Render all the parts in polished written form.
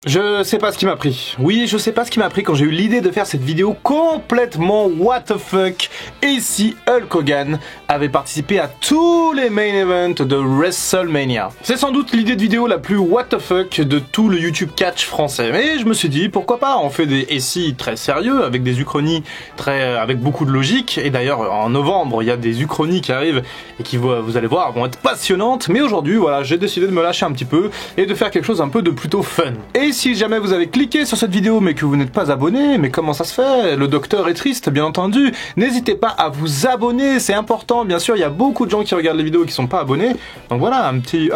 Je sais pas ce qui m'a pris. Oui, je sais pas ce qui m'a pris quand j'ai eu l'idée de faire cette vidéo complètement what the fuck. Et si Hulk Hogan avait participé à tous les main events de WrestleMania. C'est sans doute l'idée de vidéo la plus what the fuck de tout le YouTube catch français. Mais je me suis dit, pourquoi pas, on fait des SI très sérieux, avec des uchronies avec beaucoup de logique. Et d'ailleurs, en novembre, il y a des uchronies qui arrivent et qui, vous allez voir, vont être passionnantes. Mais aujourd'hui, voilà, j'ai décidé de me lâcher un petit peu et de faire quelque chose un peu de plutôt fun. Et si jamais vous avez cliqué sur cette vidéo mais que vous n'êtes pas abonné, mais comment ça se fait? Le docteur est triste, bien entendu. N'hésitez pas à vous abonner, c'est important. Bien sûr, il y a beaucoup de gens qui regardent les vidéos et qui sont pas abonnés. Donc voilà, un petit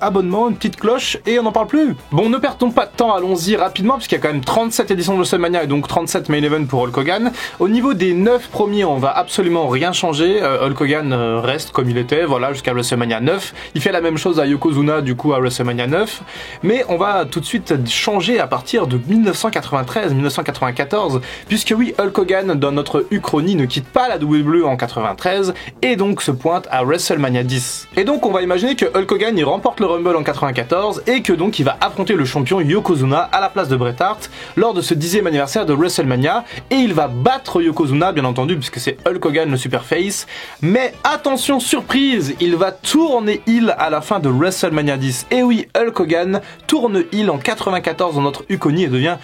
abonnement, une petite cloche et on n'en parle plus. Bon, ne perdons pas de temps, allons-y rapidement puisqu'il y a quand même 37 éditions de WrestleMania et donc 37 main events pour Hulk Hogan. Au niveau des 9 premiers, on va absolument rien changer. Hulk Hogan reste comme il était, voilà, jusqu'à WrestleMania 9. Il fait la même chose à Yokozuna du coup à WrestleMania 9. Mais on va tout de suite changer à partir de 1993-1994, puisque oui, Hulk Hogan dans notre uchronie ne quitte pas la WWE en 93 et donc se pointe à WrestleMania 10. Et donc on va imaginer que Hulk Hogan il remporte le Rumble en 94 et que donc il va affronter le champion Yokozuna à la place de Bret Hart lors de ce 10e anniversaire de WrestleMania et il va battre Yokozuna bien entendu puisque c'est Hulk Hogan le super face. Mais attention surprise, il va tourner heel à la fin de WrestleMania 10. Et oui, Hulk Hogan tourne heel en 94 dans notre uchronie et devient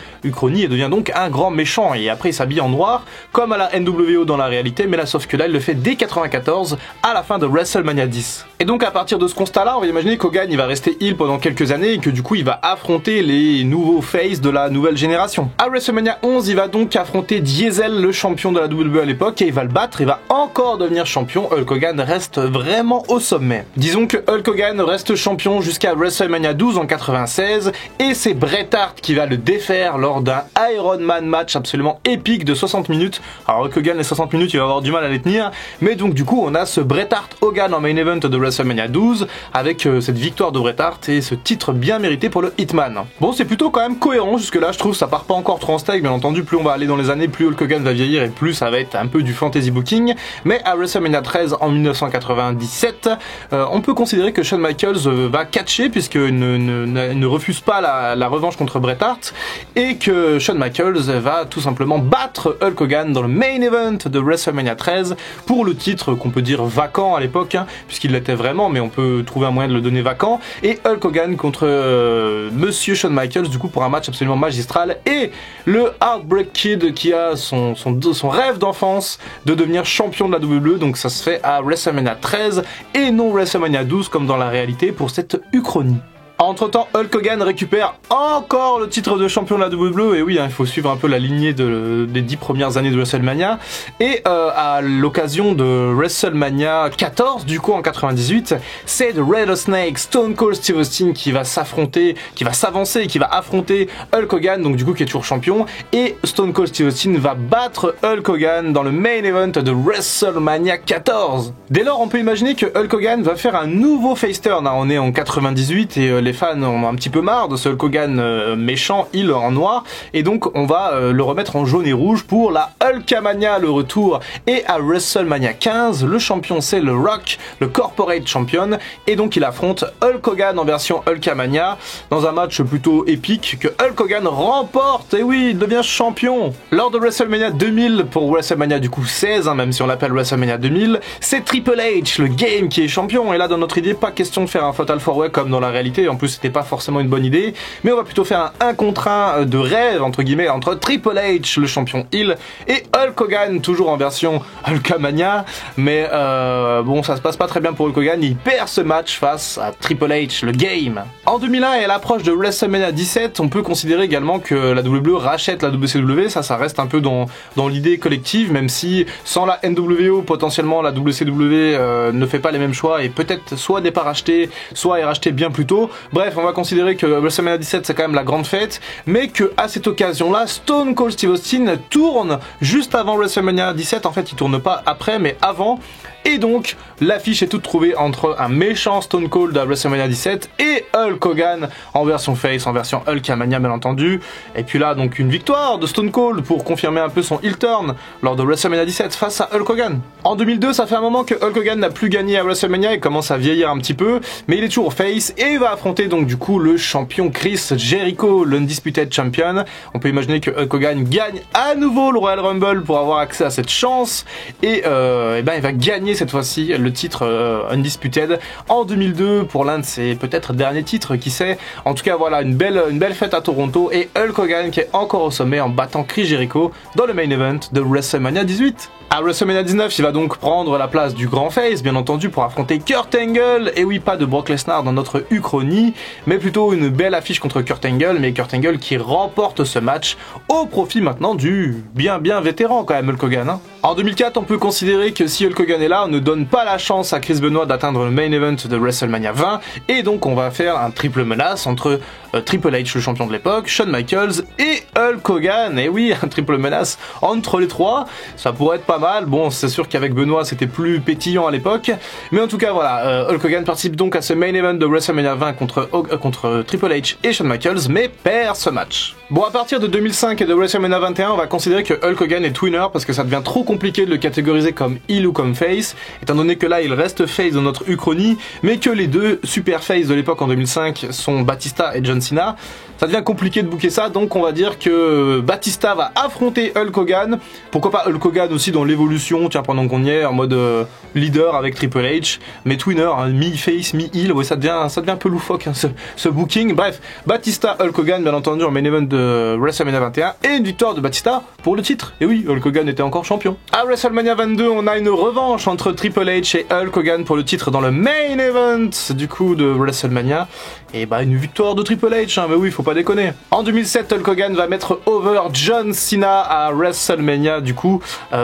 donc un grand méchant et après il s'habille en noir comme à la NWO dans la réalité, mais là sauf que là il le fait dès 94 à la fin de WrestleMania 10. Et donc à partir de ce constat là on va imaginer qu'Hogan il va rester heel pendant quelques années et que du coup il va affronter les nouveaux faces de la nouvelle génération. À WrestleMania 11 il va donc affronter Diesel, le champion de la WWE à l'époque, et il va le battre et va encore devenir champion. Hulk Hogan reste vraiment au sommet. Disons que Hulk Hogan reste champion jusqu'à WrestleMania 12 en 96 et c'est Bret Hart qui va le défaire lors d'un Iron Man match absolument épique de 60 minutes. Alors Hulk Hogan les 60 minutes il va avoir du mal à les tenir, mais donc du coup on a ce Bret Hart Hogan en main event de WrestleMania 12 avec cette victoire de Bret Hart et ce titre bien mérité pour le Hitman. Bon, c'est plutôt quand même cohérent jusque là, je trouve. Ça part pas encore trop en steak, bien entendu, plus on va aller dans les années, plus Hulk Hogan va vieillir et plus ça va être un peu du fantasy booking. Mais à WrestleMania 13 en 1997 on peut considérer que Shawn Michaels va catcher puisqu'il ne refuse pas la revanche contre Bret Hart et que Shawn Michaels va tout simplement battre Hulk Hogan dans le main event de WrestleMania 13 pour le titre qu'on peut dire vacant à l'époque, hein, puisqu'il l'était vraiment, mais on peut trouver un moyen de le donner vacant. Et Hulk Hogan contre Monsieur Shawn Michaels du coup pour un match absolument magistral et le Heartbreak Kid qui a son rêve d'enfance de devenir champion de la WWE. Donc ça se fait à WrestleMania 13 et non WrestleMania 12 comme dans la réalité pour cette uchronie. Entre temps, Hulk Hogan récupère encore le titre de champion de la WWE, et oui, hein, il faut suivre un peu la lignée des 10 premières années de WrestleMania, et à l'occasion de WrestleMania 14, du coup en 98, c'est The Rattlesnake Stone Cold Steve Austin qui va s'avancer, qui va affronter Hulk Hogan, donc du coup qui est toujours champion, et Stone Cold Steve Austin va battre Hulk Hogan dans le main event de WrestleMania 14. Dès lors, on peut imaginer que Hulk Hogan va faire un nouveau face turn, hein, on est en 98 et les fans ont un petit peu marre de ce Hulk Hogan méchant, heel en noir, et donc on va le remettre en jaune et rouge pour la Hulkamania, le retour. Et à WrestleMania 15, le champion c'est le Rock, le Corporate Champion, et donc il affronte Hulk Hogan en version Hulkamania dans un match plutôt épique que Hulk Hogan remporte, et oui, il devient champion. Lors de WrestleMania 2000, pour WrestleMania du coup 16, hein, même si on l'appelle WrestleMania 2000, c'est Triple H, le Game, qui est champion, et là dans notre idée, pas question de faire un Fatal 4-Way comme dans la réalité, en plus c'était pas forcément une bonne idée, mais on va plutôt faire un 1 contre 1 de rêve entre guillemets entre Triple H, le champion heel, et Hulk Hogan, toujours en version Hulkamania, mais bon, ça se passe pas très bien pour Hulk Hogan, il perd ce match face à Triple H, le Game. En 2001 et à l'approche de WrestleMania 17, on peut considérer également que la WWE rachète la WCW, ça reste un peu dans l'idée collective, même si sans la NWO, potentiellement la WCW ne fait pas les mêmes choix et peut-être soit n'est pas racheté, soit est racheté bien plus tôt. Bref, on va considérer que WrestleMania 17 c'est quand même la grande fête, mais que à cette occasion-là, Stone Cold Steve Austin tourne juste avant WrestleMania 17. En fait, il tourne pas après, mais avant. Et donc, l'affiche est toute trouvée entre un méchant Stone Cold à WrestleMania 17 et Hulk Hogan en version face, en version Hulkamania bien entendu. Et puis là, donc une victoire de Stone Cold pour confirmer un peu son heel turn lors de WrestleMania 17 face à Hulk Hogan. En 2002, ça fait un moment que Hulk Hogan n'a plus gagné à WrestleMania, il commence à vieillir un petit peu, mais il est toujours face et il va affronter affronter donc du coup le champion Chris Jericho, l'Undisputed Champion. On peut imaginer que Hulk Hogan gagne à nouveau le Royal Rumble pour avoir accès à cette chance et il va gagner cette fois-ci le titre Undisputed en 2002 pour l'un de ses peut-être derniers titres, qui sait. En tout cas voilà, une belle fête à Toronto et Hulk Hogan qui est encore au sommet en battant Chris Jericho dans le main event de WrestleMania 18. À WrestleMania 19, il va donc prendre la place du grand face, bien entendu, pour affronter Kurt Angle. Et oui, pas de Brock Lesnar dans notre uchronie, mais plutôt une belle affiche contre Kurt Angle, mais Kurt Angle qui remporte ce match au profit maintenant du bien vétéran quand même, Hulk Hogan. Hein. En 2004, on peut considérer que si Hulk Hogan est là, on ne donne pas la chance à Chris Benoit d'atteindre le main event de WrestleMania 20, et donc on va faire un triple menace entre Triple H, le champion de l'époque, Shawn Michaels et Hulk Hogan. Et oui, un triple menace entre les trois, ça pourrait être pas mal. Bon, c'est sûr qu'avec Benoit, c'était plus pétillant à l'époque, mais en tout cas voilà, Hulk Hogan participe donc à ce main event de WrestleMania 20 contre Triple H et Shawn Michaels, mais perd ce match. Bon, à partir de 2005 et de WrestleMania 21, on va considérer que Hulk Hogan est twinner parce que ça devient trop compliqué de le catégoriser comme heel ou comme face, étant donné que là il reste face dans notre uchronie, mais que les deux super face de l'époque en 2005 sont Batista et John Cena. Ça devient compliqué de booker ça, donc on va dire que Batista va affronter Hulk Hogan. Pourquoi pas Hulk Hogan aussi dans l'évolution, tiens, pendant qu'on y est, en mode leader avec Triple H, mais twinner, hein, mi-face, mi-heel, ouais, ça devient un peu loufoque hein, ce booking. Bref, Batista, Hulk Hogan, bien entendu, en main event de WrestleMania 21, et une victoire de Batista pour le titre. Et oui, Hulk Hogan était encore champion. À WrestleMania 22, on a une revanche entre Triple H et Hulk Hogan pour le titre dans le main event du coup de WrestleMania. Et bah une victoire de Triple H, hein, mais oui, faut pas déconner. En 2007, Hulk Hogan va mettre over John Cena à WrestleMania du coup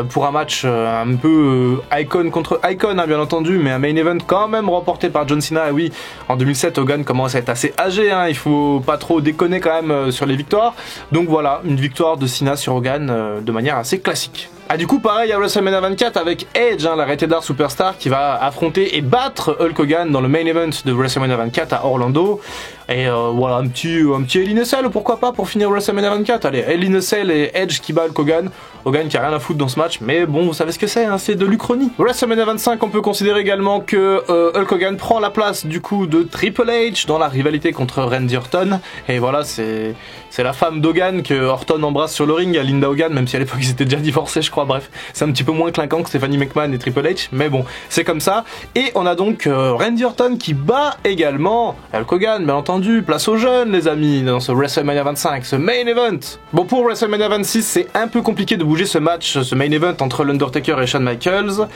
pour un match un peu icon contre icon, hein, bien entendu, mais un main event quand même remporté par John Cena. Et oui, en 2007, Hogan commence à être assez âgé, hein, il faut pas trop déconner quand même sur les victoires. Donc voilà, une victoire de Cena sur Hogan de manière assez classique. Ah du coup pareil à WrestleMania 24 avec Edge, hein, la Rated R Superstar qui va affronter et battre Hulk Hogan dans le main event de WrestleMania 24 à Orlando. Et voilà, un petit Hell in a Cell, pourquoi pas, pour finir WrestleMania 24. Allez, Hell in a Cell et Edge qui bat Hulk Hogan. Hogan qui a rien à foutre dans ce match, mais bon, vous savez ce que c'est, hein, c'est de l'Uchronie. WrestleMania 25, on peut considérer également que Hulk Hogan prend la place du coup de Triple H dans la rivalité contre Randy Orton. Et voilà, c'est la femme d'Hogan que Orton embrasse sur le ring, à Linda Hogan, même si à l'époque ils étaient déjà divorcés, je crois. Bref, c'est un petit peu moins clinquant que Stephanie McMahon et Triple H, mais bon, c'est comme ça. Et on a donc Randy Orton qui bat également Hulk Hogan, bien entendu. Place aux jeunes, les amis, dans ce WrestleMania 25, ce main event. Bon, pour WrestleMania 26, c'est un peu compliqué de bouger ce match, ce main event entre l'Undertaker et Shawn Michaels.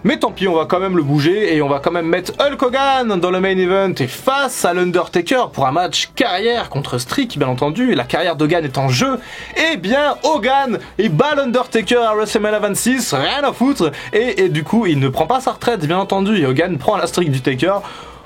Mais tant pis, on va quand même le bouger et on va quand même mettre Hulk Hogan dans le main event et face à l'Undertaker pour un match carrière contre Streak, bien entendu. Et la carrière d'Hogan est en jeu. Et bien, Hogan, il bat l'Undertaker à WrestleMania 26, rien à foutre. Et du coup, il ne prend pas sa retraite, bien entendu. Et Hogan prend la streak du Taker.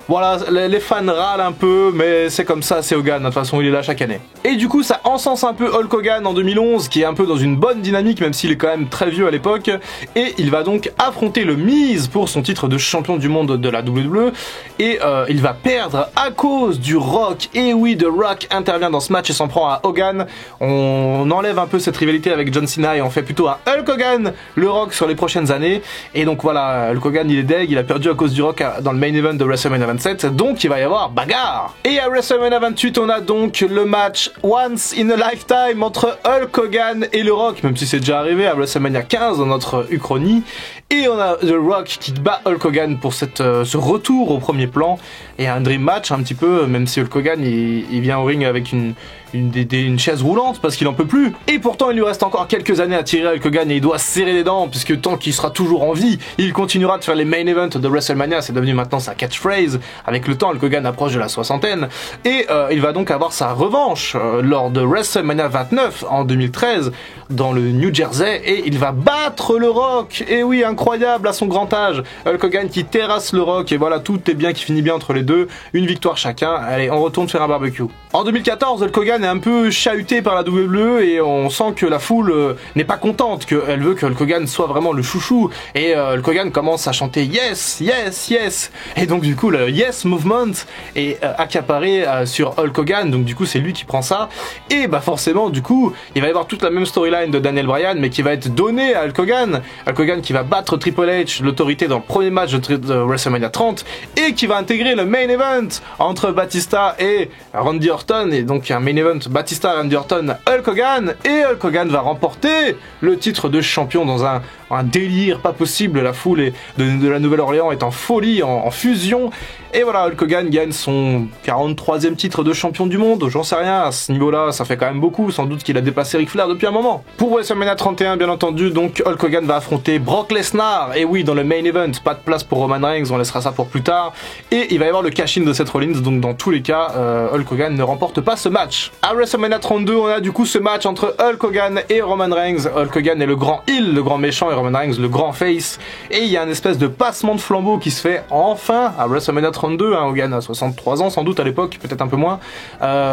Voilà, les fans râlent un peu, mais c'est comme ça, c'est Hogan, de toute façon il est là chaque année. Et du coup ça encense un peu Hulk Hogan en 2011, qui est un peu dans une bonne dynamique, même s'il est quand même très vieux à l'époque, et il va donc affronter le Miz pour son titre de champion du monde de la WWE, et il va perdre à cause du Rock. Et oui, The Rock intervient dans ce match et s'en prend à Hogan. On enlève un peu cette rivalité avec John Cena et on fait plutôt un Hulk Hogan, le Rock sur les prochaines années, et donc voilà, Hulk Hogan il est deg, il a perdu à cause du Rock dans le main event de WrestleMania 27, donc il va y avoir bagarre. Et à WrestleMania 28, on a donc le match Once in a Lifetime entre Hulk Hogan et le Rock, même si c'est déjà arrivé à WrestleMania 15 dans notre uchronie. Et on a The Rock qui bat Hulk Hogan pour ce retour au premier plan. Et un dream match un petit peu, même si Hulk Hogan il vient au ring avec une chaise roulante parce qu'il en peut plus. Et pourtant il lui reste encore quelques années à tirer à Hulk Hogan et il doit serrer les dents, puisque tant qu'il sera toujours en vie, il continuera de faire les main events de WrestleMania. C'est devenu maintenant sa catchphrase. Avec le temps, Hulk Hogan approche de la soixantaine. Et il va donc avoir sa revanche lors de WrestleMania 29 en 2013 dans le New Jersey. Et il va battre le Rock. Et oui, incroyable à son grand âge. Hulk Hogan qui terrasse le Rock. Et voilà, tout est bien qui finit bien entre les deux. Une victoire chacun. Allez, on retourne faire un barbecue. En 2014, Hulk Hogan Hogan est un peu chahuté par la WWE et on sent que la foule n'est pas contente, qu'elle veut que Hulk Hogan soit vraiment le chouchou. Et Hulk Hogan commence à chanter yes, yes, yes. Et donc du coup le yes movement est accaparé sur Hulk Hogan, donc du coup c'est lui qui prend ça. Et bah forcément du coup il va y avoir toute la même storyline de Daniel Bryan, mais qui va être donnée à Hulk Hogan. Hulk Hogan qui va battre Triple H, l'autorité dans le premier match de WrestleMania 30, et qui va intégrer le main event entre Batista et Randy Orton. Et donc un main event Batista, Randy Orton, Hulk Hogan, et Hulk Hogan va remporter le titre de champion dans un délire pas possible. La foule de la Nouvelle-Orléans est en folie, en fusion. Et voilà, Hulk Hogan gagne son 43e titre de champion du monde. J'en sais rien, à ce niveau-là, ça fait quand même beaucoup. Sans doute qu'il a dépassé Ric Flair depuis un moment. Pour WrestleMania 31, bien entendu, donc Hulk Hogan va affronter Brock Lesnar. Et oui, dans le main event, pas de place pour Roman Reigns, on laissera ça pour plus tard. Et il va y avoir le cash-in de Seth Rollins. Donc dans tous les cas, Hulk Hogan ne remporte pas ce match. À WrestleMania 32, on a du coup ce match entre Hulk Hogan et Roman Reigns. Hulk Hogan est le grand heel, le grand méchant, et Roman Reigns le grand face. Et il y a une espèce de passement de flambeau qui se fait enfin à WrestleMania 32. Hogan a 63 ans sans doute à l'époque, peut-être un peu moins.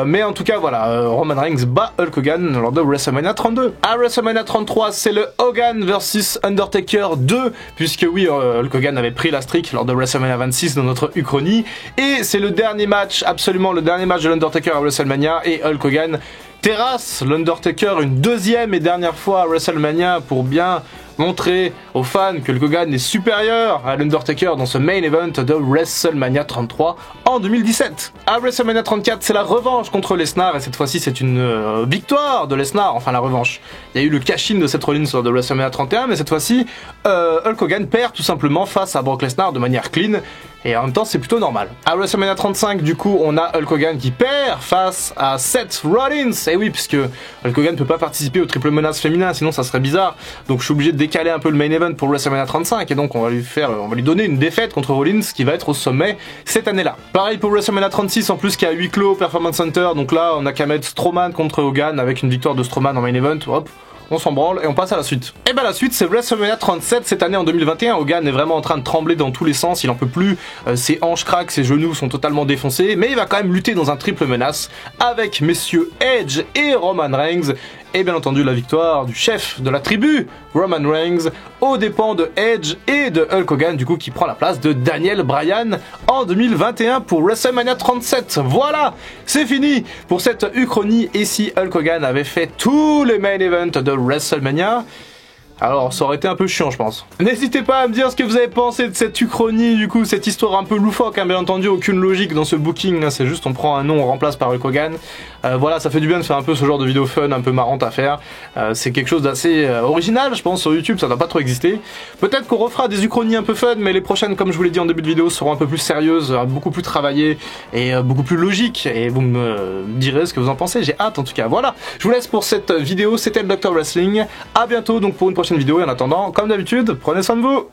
Mais en tout cas, voilà, Roman Reigns bat Hulk Hogan lors de WrestleMania 32. À WrestleMania 33, c'est le Hogan vs Undertaker 2, puisque oui, Hulk Hogan avait pris la streak lors de WrestleMania 26 dans notre Uchronie. Et c'est le dernier match, absolument le dernier match de l'Undertaker à WrestleMania, et Hulk Hogan terrasse l'Undertaker une deuxième et dernière fois à WrestleMania pour bien montrer aux fans que Hulk Hogan est supérieur à l'Undertaker dans ce main event de WrestleMania 33 en 2017. À WrestleMania 34, c'est la revanche contre Lesnar, et cette fois-ci c'est une victoire de Lesnar, enfin la revanche. Il y a eu le cash-in de Seth Rollins lors de WrestleMania 31, mais cette fois-ci Hulk Hogan perd tout simplement face à Brock Lesnar de manière clean. Et en même temps, c'est plutôt normal. À WrestleMania 35, du coup, on a Hulk Hogan qui perd face à Seth Rollins. Et oui, puisque Hulk Hogan ne peut pas participer au triple menace féminin, sinon ça serait bizarre. Donc je suis obligé de décaler un peu le main event pour WrestleMania 35. Et donc on va lui donner une défaite contre Rollins qui va être au sommet cette année-là. Pareil pour WrestleMania 36, en plus qui a huis clos au Performance Center. Donc là, on a qu'à mettre Strowman contre Hogan avec une victoire de Strowman en main event. Hop. On s'en branle et on passe à la suite. Et bah la suite c'est WrestleMania 37 cette année en 2021. Hogan est vraiment en train de trembler dans tous les sens, il en peut plus, ses hanches craquent, ses genoux sont totalement défoncés, mais il va quand même lutter dans un triple menace avec messieurs Edge et Roman Reigns. Et bien entendu la victoire du chef de la tribu, Roman Reigns, aux dépens de Edge et de Hulk Hogan, du coup qui prend la place de Daniel Bryan en 2021 pour WrestleMania 37. Voilà, c'est fini pour cette Uchronie. Et si Hulk Hogan avait fait tous les main events de WrestleMania, alors ça aurait été un peu chiant je pense. N'hésitez pas à me dire ce que vous avez pensé de cette Uchronie, du coup cette histoire un peu loufoque, hein, bien entendu aucune logique dans ce booking, hein, c'est juste on prend un nom, on remplace par Hulk Hogan. Voilà, ça fait du bien de faire un peu ce genre de vidéo fun, un peu marrante à faire. C'est quelque chose d'assez original je pense sur YouTube, ça doit pas trop exister. Peut-être qu'on refera des Uchronies un peu fun, mais les prochaines comme je vous l'ai dit en début de vidéo seront un peu plus sérieuses, beaucoup plus travaillées et beaucoup plus logiques. Et vous me direz ce que vous en pensez, j'ai hâte en tout cas. Voilà, je vous laisse pour cette vidéo, c'était le Dr Wrestling. À bientôt donc pour une prochaine vidéo, et en attendant, comme d'habitude, prenez soin de vous.